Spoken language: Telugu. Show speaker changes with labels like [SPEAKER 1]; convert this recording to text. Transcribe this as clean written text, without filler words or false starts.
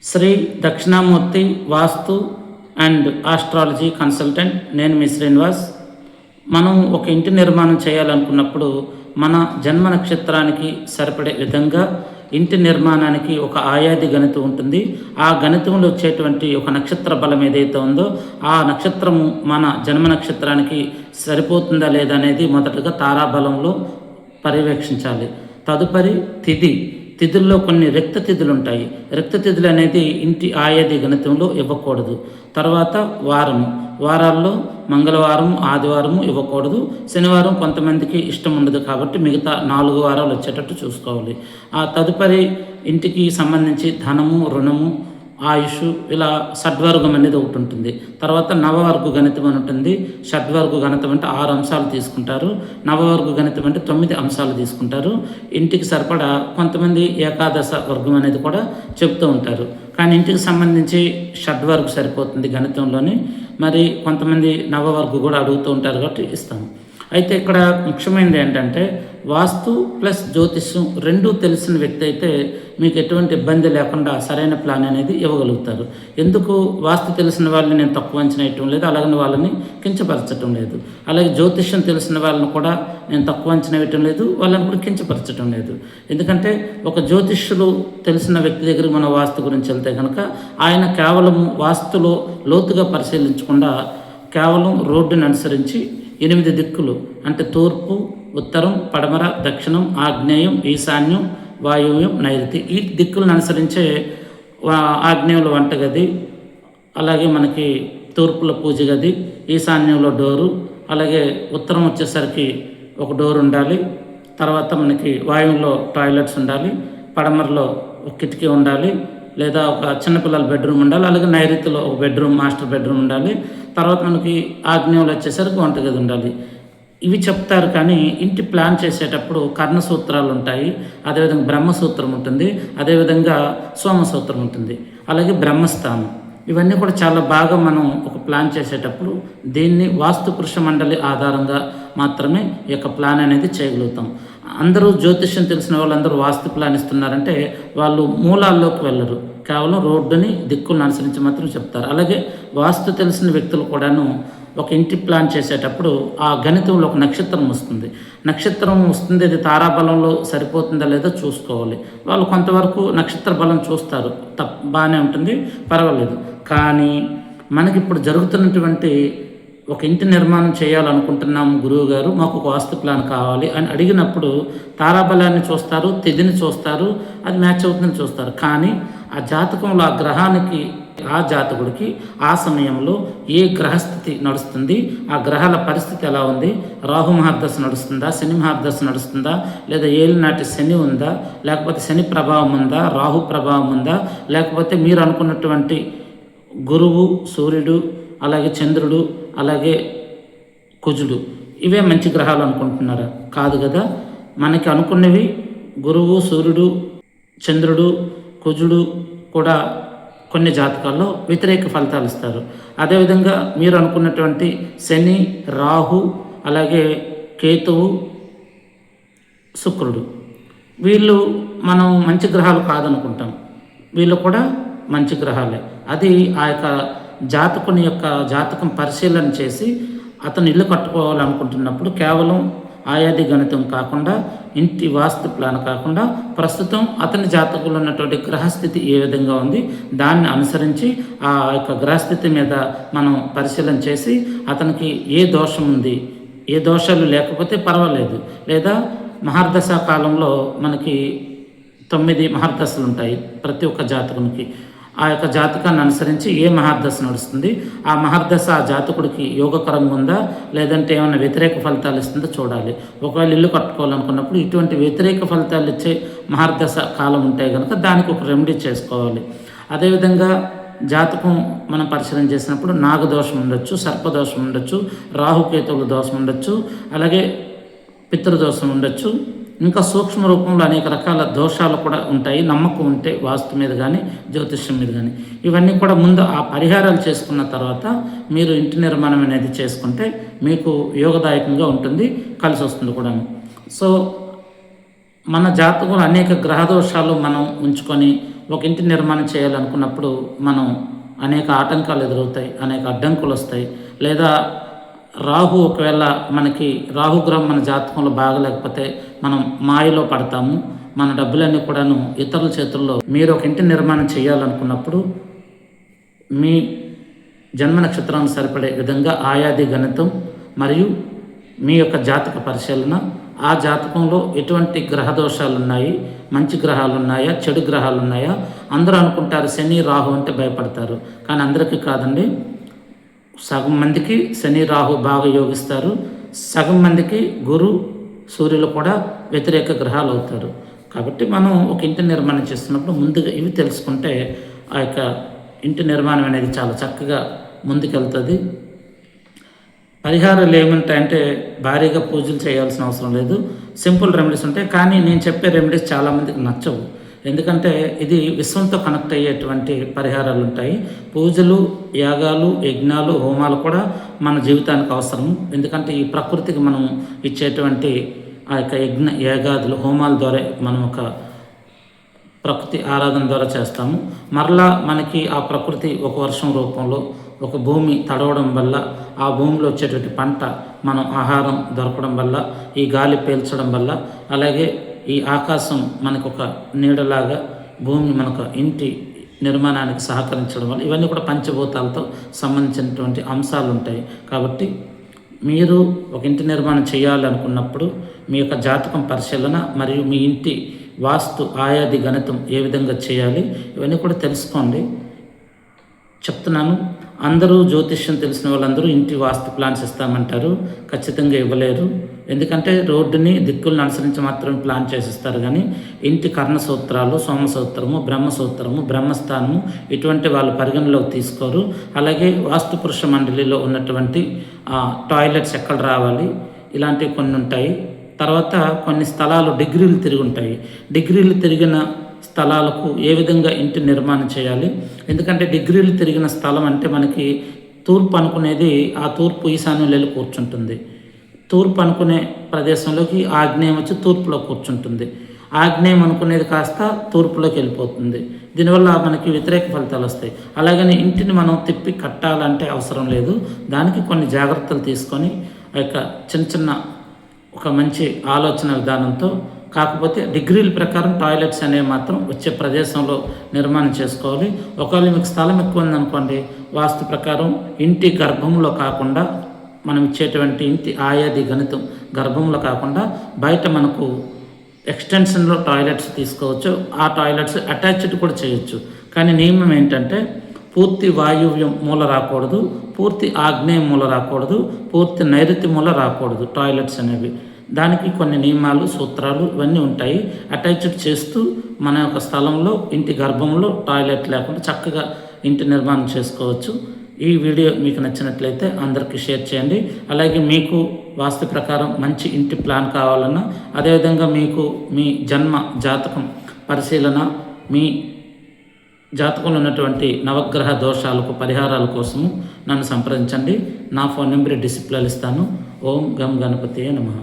[SPEAKER 1] Shri Dakshinamurthy Vastu and astrology consultant. నేను మీ శ్రీనివాస్. మనం ఒక ఇంటి నిర్మాణం చేయాలనుకున్నప్పుడు మన జన్మ నక్షత్రానికి సరిపడే విధంగా ఇంటి నిర్మాణానికి ఒక ఆయాది గణితం ఉంటుంది. ఆ గణితంలో వచ్చేటువంటి ఒక నక్షత్ర బలం ఏదైతే ఉందో ఆ నక్షత్రము మన జన్మ నక్షత్రానికి సరిపోతుందా లేదా అనేది మొదటగా తారాబలంలో పర్యవేక్షించాలి. తదుపరి తిథుల్లో కొన్ని రిక్త తిథులు ఉంటాయి. రిక్త తిథులు అనేది ఇంటి ఆయాది గణితంలో ఇవ్వకూడదు. తర్వాత వారాల్లో మంగళవారం, ఆదివారము ఇవ్వకూడదు. శనివారం కొంతమందికి ఇష్టం ఉండదు కాబట్టి మిగతా 4 వారాలు వచ్చేటట్టు చూసుకోవాలి. ఆ తదుపరి ఇంటికి సంబంధించి ధనము, రుణము, ఆయుష్, ఇలా షడ్వర్గం అనేది ఒకటి ఉంటుంది. తర్వాత నవవర్గ గణితం అని ఉంటుంది. షడ్వర్గ గణితం అంటే 6 అంశాలు తీసుకుంటారు. నవవర్గ గణితం అంటే 9 అంశాలు తీసుకుంటారు. ఇంటికి సరిపడా కొంతమంది ఏకాదశ వర్గం అనేది కూడా చెప్తూ ఉంటారు. కానీ ఇంటికి సంబంధించి షడ్వర్గ సరిపోతుంది గణితంలోని. మరి కొంతమంది నవవర్గ కూడా అడుగుతూ ఉంటారు కాబట్టి ఇస్తాము. అయితే ఇక్కడ ముఖ్యమైనది ఏంటంటే వాస్తు ప్లస్ జ్యోతిష్యం రెండూ తెలిసిన వ్యక్తి అయితే మీకు ఎటువంటి ఇబ్బంది లేకుండా సరైన ప్లాన్ అనేది ఇవ్వగలుగుతారు. ఎందుకు వాస్తు తెలిసిన వాళ్ళని నేను తక్కువ అంచనా వేయటం లేదు, అలాగని వాళ్ళని కించపరచడం లేదు. అలాగే జ్యోతిష్యం తెలిసిన వాళ్ళని కూడా నేను తక్కువ అంచనా వేయటం లేదు, వాళ్ళని కూడా కించపరచడం లేదు. ఎందుకంటే ఒక జ్యోతిష్యులు తెలిసిన వ్యక్తి దగ్గరికి మన వాస్తు గురించి వెళ్తే కనుక ఆయన కేవలం వాస్తులో లోతుగా పరిశీలించకుండా కేవలం రోడ్డుని అనుసరించి 8 దిక్కులు అంటే తూర్పు, ఉత్తరం, పడమర, దక్షిణం, ఆగ్నేయం, ఈశాన్యం, వాయువ్యం, నైరుతి ఈ దిక్కులను అనుసరించే ఆగ్నేయంలో వంటగది, అలాగే మనకి తూర్పులో పూజ గది, ఈశాన్యంలో డోరు, అలాగే ఉత్తరం వచ్చేసరికి ఒక డోర్ ఉండాలి. తర్వాత మనకి వాయువులో టాయిలెట్స్ ఉండాలి, పడమరలో ఒక కిటికీ ఉండాలి, లేదా ఒక చిన్నపిల్లల బెడ్రూమ్ ఉండాలి, అలాగే నైరుతిలో ఒక బెడ్రూమ్, మాస్టర్ బెడ్రూమ్ ఉండాలి. తర్వాత మనకి ఆగ్నేయంలో వచ్చేసరికి వంటగది ఉండాలి. ఇవి చెప్తారు. కానీ ఇంటి ప్లాన్ చేసేటప్పుడు కర్ణ సూత్రాలు ఉంటాయి, అదేవిధంగా బ్రహ్మసూత్రం ఉంటుంది, అదేవిధంగా సోమసూత్రం ఉంటుంది, అలాగే బ్రహ్మస్థానం. ఇవన్నీ కూడా చాలా బాగా మనం ఒక ప్లాన్ చేసేటప్పుడు దీన్ని వాస్తు పురుష మండలి ఆధారంగా మాత్రమే ఈ యొక్క ప్లాన్ అనేది చేయగలుగుతాం. అందరూ జ్యోతిష్యం తెలిసిన వాళ్ళందరూ వాస్తు ప్లాన్ ఇస్తున్నారంటే వాళ్ళు మూలాల్లోకి వెళ్ళరు, కేవలం రోడ్డుని దిక్కులను అనుసరించి మాత్రం చెప్తారు. అలాగే వాస్తు తెలిసిన వ్యక్తులు కూడాను ఒక ఇంటి ప్లాన్ చేసేటప్పుడు ఆ గణితంలో ఒక నక్షత్రం వస్తుంది. అది తారాబలంలో సరిపోతుందా లేదో చూసుకోవాలి. వాళ్ళు కొంతవరకు నక్షత్ర బలం చూస్తారు, బాగానే ఉంటుంది, పర్వాలేదు. కానీ మనకి ఇప్పుడు జరుగుతున్నటువంటి ఒక ఇంటి నిర్మాణం చేయాలనుకుంటున్నాము గురువు గారు, మాకు ఒక వాస్తు ప్లాన్ కావాలి అని అడిగినప్పుడు తారాబలాన్ని చూస్తారు, తిథిని చూస్తారు, అది మ్యాచ్ అవుతుందని చూస్తారు. కానీ ఆ జాతకంలో ఆ గ్రహానికి, ఆ జాతకుడికి ఆ సమయంలో ఏ గ్రహస్థితి నడుస్తుంది, ఆ గ్రహాల పరిస్థితి ఎలా ఉంది, రాహు మహర్దశ నడుస్తుందా, శని మహర్దశ నడుస్తుందా, లేదా ఏలినాటి శని ఉందా, లేకపోతే శని ప్రభావం ఉందా, రాహు ప్రభావం ఉందా, లేకపోతే మీరు అనుకున్నటువంటి గురువు, సూర్యుడు, అలాగే చంద్రుడు, అలాగే కుజుడు ఇవే మంచి గ్రహాలు అనుకుంటున్నారా? కాదు కదా. మనకి అనుకున్నవి గురువు, సూర్యుడు, చంద్రుడు, కుజుడు కూడా కొన్ని జాతకాల్లో వ్యతిరేక ఫలితాలు ఇస్తారు. అదేవిధంగా మీరు అనుకున్నటువంటి శని, రాహు, అలాగే కేతువు, శుక్రుడు వీళ్ళు మనం మంచి గ్రహాలు కాదనుకుంటాం, వీళ్ళు కూడా మంచి గ్రహాలే. అది ఆ యొక్క జాతకుని యొక్క జాతకం పరిశీలన చేసి అతను ఇల్లు కట్టుకోవాలనుకుంటున్నప్పుడు కేవలం ఆయాది గణితం కాకుండా, ఇంటి వాస్తు ప్లాన్ కాకుండా ప్రస్తుతం అతని జాతకంలో ఉన్నటువంటి గ్రహస్థితి ఏ విధంగా ఉంది దాన్ని అనుసరించి ఆ యొక్క గ్రహస్థితి మీద మనం పరిశీలన చేసి అతనికి ఏ దోషం ఉంది, ఏ దోషాలు లేకపోతే పర్వాలేదు. లేదా మహర్దశ కాలంలో మనకి 9 మహర్దశలు ఉంటాయి ప్రతి ఒక్క జాతకునికి. ఆ యొక్క జాతకాన్ని అనుసరించి ఏ మహర్దశ నడుస్తుంది, ఆ మహర్దశ ఆ జాతకుడికి యోగకరంగా ఉందా, లేదంటే ఏమైనా వ్యతిరేక ఫలితాలు ఇస్తుందో చూడాలి. ఒకవేళ ఇల్లు కట్టుకోవాలనుకున్నప్పుడు ఇటువంటి వ్యతిరేక ఫలితాలు ఇచ్చే మహర్దశ కాలం ఉంటే కనుక దానికి ఒక రెమెడీ చేసుకోవాలి. అదేవిధంగా జాతకం మనం పరిశీలన చేసినప్పుడు నాగదోషం ఉండొచ్చు, సర్పదోషం ఉండొచ్చు, రాహుకేతువుల దోషం ఉండొచ్చు, అలాగే పితృదోషం ఉండొచ్చు, ఇంకా సూక్ష్మ రూపంలో అనేక రకాల దోషాలు కూడా ఉంటాయి. నమ్మకం ఉంటే వాస్తు మీద కానీ జ్యోతిష్యం మీద కానీ ఇవన్నీ కూడా ముందు ఆ పరిహారాలు చేసుకున్న తర్వాత మీరు ఇంటి నిర్మాణం అనేది చేసుకుంటే మీకు యోగదాయకంగా ఉంటుంది, కలిసి వస్తుంది కూడా. సో మన జాతకంలో అనేక గ్రహదోషాలు మనం ఉంచుకొని ఒక ఇంటి నిర్మాణం చేయాలనుకున్నప్పుడు మనం అనేక ఆటంకాలు ఎదురవుతాయి, అనేక అడ్డంకులు వస్తాయి. లేదా రాహు ఒకవేళ మనకి రాహుగ్రహం మన జాతకంలో బాగలేకపోతే మనం మాయలో పడతాము. మన డబ్బులన్నీ కూడాను ఇతరుల చేతుల్లో. మీరు ఒక ఇంటి నిర్మాణం చేయాలనుకున్నప్పుడు మీ జన్మ నక్షత్రానికి సరిపడే విధంగా ఆయాది గణితం మరియు మీ యొక్క జాతక పరిశీలన, ఆ జాతకంలో ఎటువంటి గ్రహ దోషాలు ఉన్నాయి, మంచి గ్రహాలు ఉన్నాయా, చెడు గ్రహాలు ఉన్నాయా. అందరూ అనుకుంటారు శని రాహు అంటే భయపడతారు, కానీ అందరికీ కాదండి. సగం మందికి శని రాహు బాగా యోగిస్తారు, సగం మందికి గురు సూర్యులు కూడా వ్యతిరేక గ్రహాలు అవుతారు. కాబట్టి మనం ఒక ఇంటి నిర్మాణం చేస్తున్నప్పుడు ముందుగా ఇవి తెలుసుకుంటే ఆ యొక్క ఇంటి నిర్మాణం అనేది చాలా చక్కగా ముందుకెళ్తుంది. పరిహారాలు ఏముంటాయంటే భారీగా పూజలు చేయాల్సిన అవసరం లేదు, సింపుల్ రెమెడీస్ ఉంటాయి. కానీ నేను చెప్పే రెమెడీస్ చాలామందికి నచ్చవు, ఎందుకంటే ఇది విశ్వంతో కనెక్ట్ అయ్యేటువంటి పరిహారాలు ఉంటాయి. పూజలు, యాగాలు, యజ్ఞాలు, హోమాలు కూడా మన జీవితానికి అవసరం. ఎందుకంటే ఈ ప్రకృతికి మనం ఇచ్చేటువంటి ఆ యొక్క యాగాదులు, హోమాల ద్వారా మనం ఒక ప్రకృతి ఆరాధన ద్వారా చేస్తాము. మరలా మనకి ఆ ప్రకృతి ఒక వర్షం రూపంలో, ఒక భూమి తడవడం వల్ల, ఆ భూమిలో వచ్చేటువంటి పంట, మనం ఆహారం దొరకడం వల్ల, ఈ గాలి పీల్చడం వల్ల, అలాగే ఈ ఆకాశం మనకు ఒక నీడలాగా, భూమి మనకు ఇంటి నిర్మాణానికి సహకరించడం వల్ల, ఇవన్నీ కూడా పంచభూతాలతో సంబంధించినటువంటి అంశాలు ఉంటాయి. కాబట్టి మీరు ఒక ఇంటి నిర్మాణం చేయాలనుకున్నప్పుడు మీ యొక్క జాతకం పరిశీలన మరియు మీ ఇంటి వాస్తు ఆయాది గణితం ఏ విధంగా చేయాలి ఇవన్నీ కూడా తెలుసుకోండి. చెప్తున్నాను, అందరూ జ్యోతిష్యం తెలిసిన వాళ్ళందరూ ఇంటి వాస్తు ప్లాన్స్ ఇస్తామంటారు, ఖచ్చితంగా ఇవ్వలేరు. ఎందుకంటే రోడ్డుని దిక్కులను అనుసరించి మాత్రమే ప్లాన్ చేసిస్తారు, కానీ ఇంటి కర్ణ సూత్రాలు, సోమసూత్రము, బ్రహ్మసూత్రము, బ్రహ్మస్థానము ఇటువంటి వాళ్ళు పరిగణలోకి తీసుకోరు. అలాగే వాస్తు పురుష మండలిలో ఉన్నటువంటి టాయిలెట్స్ ఎక్కడ రావాలి ఇలాంటివి కొన్ని ఉంటాయి. తర్వాత కొన్ని స్థలాలు డిగ్రీలు తిరిగి ఉంటాయి. డిగ్రీలు తిరిగిన స్థలాలకు ఏ విధంగా ఇంటి నిర్మాణం చేయాలి, ఎందుకంటే డిగ్రీలు తిరిగిన స్థలం అంటే మనకి తూర్పు అనుకునేది ఆ తూర్పు ఈశాన్యంలో వెళ్ళి కూర్చుంటుంది. తూర్పు అనుకునే ప్రదేశంలోకి ఆగ్నేయం వచ్చి తూర్పులో కూర్చుంటుంది. ఆగ్నేయం అనుకునేది కాస్త తూర్పులోకి వెళ్ళిపోతుంది. దీనివల్ల మనకి వ్యతిరేక ఫలితాలు వస్తాయి. అలాగని ఇంటిని మనం తిప్పి కట్టాలంటే అవసరం లేదు. దానికి కొన్ని జాగ్రత్తలు తీసుకొని ఆ యొక్క చిన్న చిన్న ఒక మంచి ఆలోచన విధానంతో, కాకపోతే డిగ్రీల ప్రకారం టాయిలెట్స్ అనేవి మాత్రం వచ్చే ప్రదేశంలో నిర్మాణం చేసుకోవాలి. ఒకవేళ మీకు స్థలం ఎక్కువ ఉందనుకోండి, వాస్తు ప్రకారం ఇంటి గర్భంలో కాకుండా, మనం ఇచ్చేటువంటి ఇంటి ఆయాది గణితం గర్భంలో కాకుండా బయట మనకు ఎక్స్టెన్షన్లో టాయిలెట్స్ తీసుకోవచ్చు. ఆ టాయిలెట్స్ అటాచ్డ్ కూడా చేయొచ్చు. కానీ నియమం ఏంటంటే పూర్తి వాయువ్యం మూల రాకూడదు, పూర్తి ఆగ్నేయ మూల రాకూడదు, పూర్తి నైరుతి మూల రాకూడదు టాయిలెట్స్ అనేవి. దానికి కొన్ని నియమాలు, సూత్రాలు ఇవన్నీ ఉంటాయి. అటాచ్డ్ చేస్తూ మన యొక్క స్థలంలో ఇంటి గర్భంలో టాయిలెట్ లేకుండా చక్కగా ఇంటి నిర్మాణం చేసుకోవచ్చు. ఈ వీడియో మీకు నచ్చినట్లయితే అందరికీ షేర్ చేయండి. అలాగే మీకు వాస్తు ప్రకారం మంచి ఇంటి ప్లాన్ కావాలన్నా, అదేవిధంగా మీకు మీ జన్మ జాతకం పరిశీలన, మీ జాతకంలో ఉన్నటువంటి నవగ్రహ దోషాలకు పరిహారాల కోసము నన్ను సంప్రదించండి. నా ఫోన్ నెంబర్ డిస్ప్లేలో ఇస్తాను. ఓం గం గణపతియే నమః.